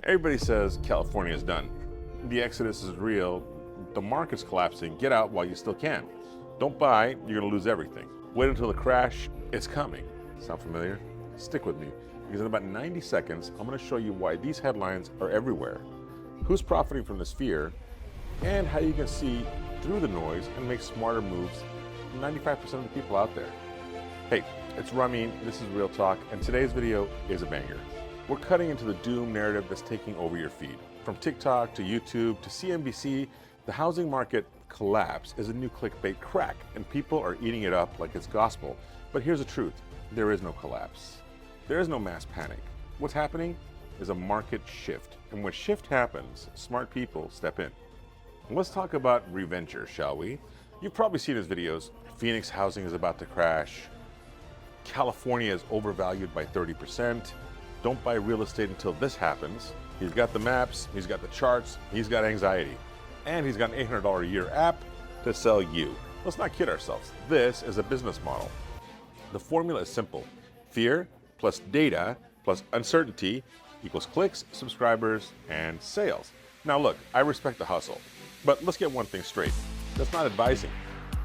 Everybody says California is done. The exodus is real. The market's collapsing. Get out while you still can. Don't buy, you're gonna lose everything. Wait until the crash, it's coming. Sound familiar? Stick with me, because in about 90 seconds, I'm gonna show you why these headlines are everywhere, who's profiting from this fear, and how you can see through the noise and make smarter moves from 95% of the people out there. Hey, it's Ramin, this is Real Talk, and today's video is a banger. We're cutting into the doom narrative that's taking over your feed. From TikTok to YouTube to CNBC, the housing market collapse is a new clickbait crack, and people are eating it up like it's gospel. But here's the truth, there is no collapse. There is no mass panic. What's happening is a market shift, and when shift happens, smart people step in. Let's talk about Reventure, shall we? You've probably seen his videos. Phoenix housing is about to crash. California is overvalued by 30%. Don't buy real estate until this happens. He's got the maps, he's got the charts, he's got anxiety. And he's got an $800 a year app to sell you. Let's not kid ourselves. This is a business model. The formula is simple. Fear plus data plus uncertainty equals clicks, subscribers, and sales. Now look, I respect the hustle, but let's get one thing straight. That's not advising,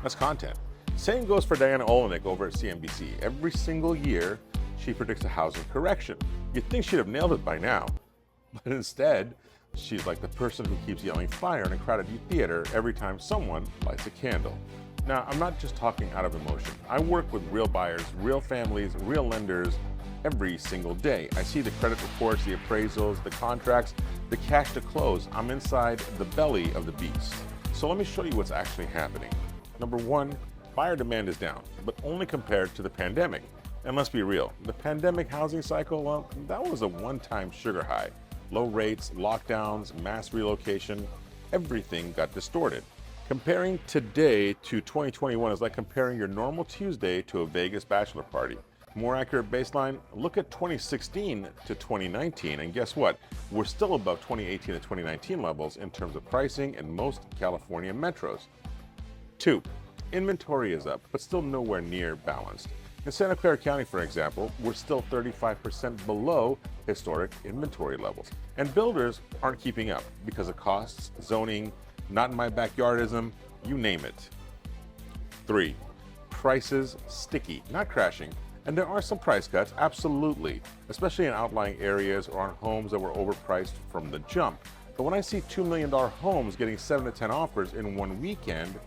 that's content. Same goes for Diana Olenek over at CNBC. Every single year, she predicts a housing correction. You'd think she'd have nailed it by now, but instead, she's like the person who keeps yelling fire in a crowded theater every time someone lights a candle. Now, I'm not just talking out of emotion. I work with real buyers, real families, real lenders every single day. I see the credit reports, the appraisals, the contracts, the cash to close. I'm inside the belly of the beast. So let me show you what's actually happening. Number one, buyer demand is down, but only compared to the pandemic. And let's be real, the pandemic housing cycle, well, that was a one-time sugar high. Low rates, lockdowns, mass relocation, everything got distorted. Comparing today to 2021 is like comparing your normal Tuesday to a Vegas bachelor party. More accurate baseline, look at 2016 to 2019, and guess what? We're still above 2018 to 2019 levels in terms of pricing in most California metros. 2, inventory is up, but still nowhere near balanced. In Santa Clara County, for example, we're still 35% below historic inventory levels. And builders aren't keeping up because of costs, zoning, not in my backyardism, you name it. 3, prices sticky, not crashing. And there are some price cuts, absolutely, especially in outlying areas or on homes that were overpriced from the jump. But when I see $2 million homes getting 7 to 10 offers in one weekend,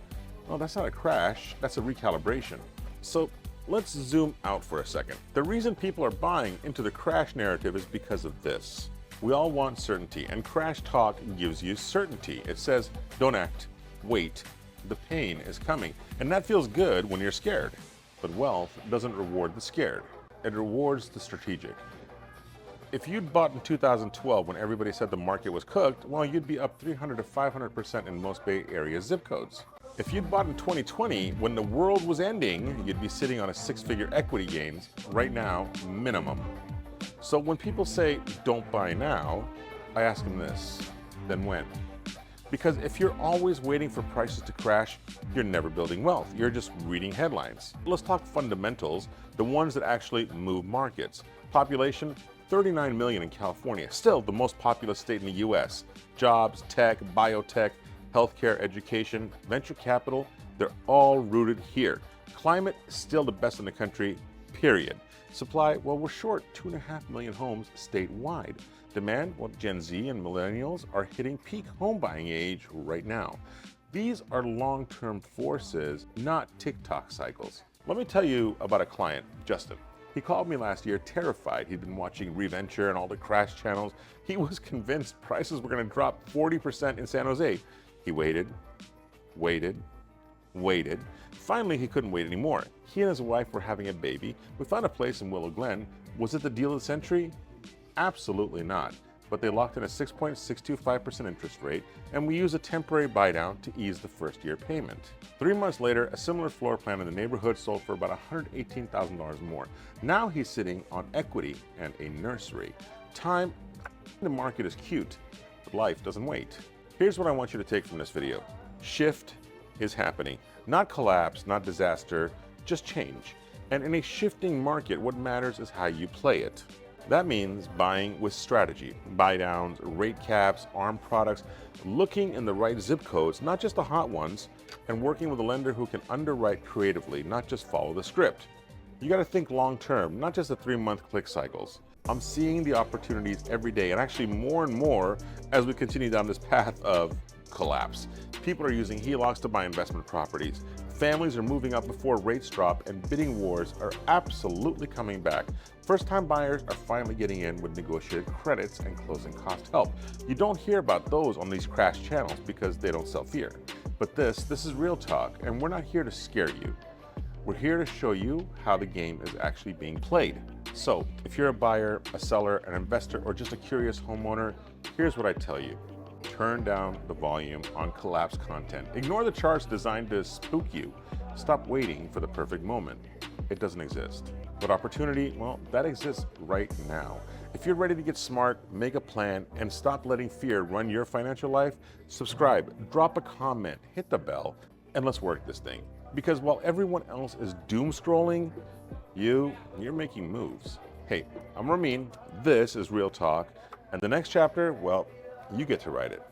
well, that's not a crash, that's a recalibration. So let's zoom out for a second. The reason people are buying into the crash narrative is because of this. We all want certainty, and crash talk gives you certainty. It says, don't act, wait, the pain is coming. And that feels good when you're scared. But wealth doesn't reward the scared. It rewards the strategic. If you'd bought in 2012 when everybody said the market was cooked, well, you'd be up 300 to 500% in most Bay Area zip codes. If you'd bought in 2020 when the world was ending, you'd be sitting on a 6-figure equity gains right now, minimum. So when people say, don't buy now, I ask them this, then when? Because if you're always waiting for prices to crash, you're never building wealth. You're just reading headlines. Let's talk fundamentals, the ones that actually move markets. Population, 39 million in California, still the most populous state in the US. Jobs, tech, biotech, healthcare, education, venture capital, they're all rooted here. Climate, still the best in the country, period. Supply, well, we're short 2.5 million homes statewide. Demand, well, Gen Z and millennials are hitting peak home buying age right now. These are long-term forces, not TikTok cycles. Let me tell you about a client, Justin. He called me last year terrified. He'd been watching Reventure and all the crash channels. He was convinced prices were going to drop 40% in San Jose. He waited. Finally, he couldn't wait anymore. He and his wife were having a baby. We found a place in Willow Glen. Was it the deal of the century? Absolutely not. But they locked in a 6.625% interest rate, and we used a temporary buy-down to ease the first-year payment. 3 months later, a similar floor plan in the neighborhood sold for about $118,000 more. Now he's sitting on equity and a nursery. Time, the market is cute, but life doesn't wait. Here's what I want you to take from this video. Shift is happening. Not collapse, not disaster, just change. And in a shifting market, what matters is how you play it. That means buying with strategy, buy downs, rate caps, ARM products, looking in the right zip codes, not just the hot ones, and working with a lender who can underwrite creatively, not just follow the script. You got to think long term, not just the 3-month click cycles. I'm seeing the opportunities every day, and actually more and more as we continue down this path of collapse. People are using HELOCs to buy investment properties. Families are moving up before rates drop, and bidding wars are absolutely coming back. First-time buyers are finally getting in with negotiated credits and closing cost help. You don't hear about those on these crash channels because they don't sell fear. But this is real talk, and we're not here to scare you. We're here to show you how the game is actually being played. So, if you're a buyer, a seller, an investor, or just a curious homeowner, here's what I tell you. Turn down the volume on collapse content. Ignore the charts designed to spook you. Stop waiting for the perfect moment. It doesn't exist. But opportunity, well, that exists right now. If you're ready to get smart, make a plan, and stop letting fear run your financial life, subscribe, drop a comment, hit the bell, and let's work this thing. Because while everyone else is doom scrolling, you're making moves. Hey, I'm Ramin, this is Real Talk, and the next chapter, well, you get to write it.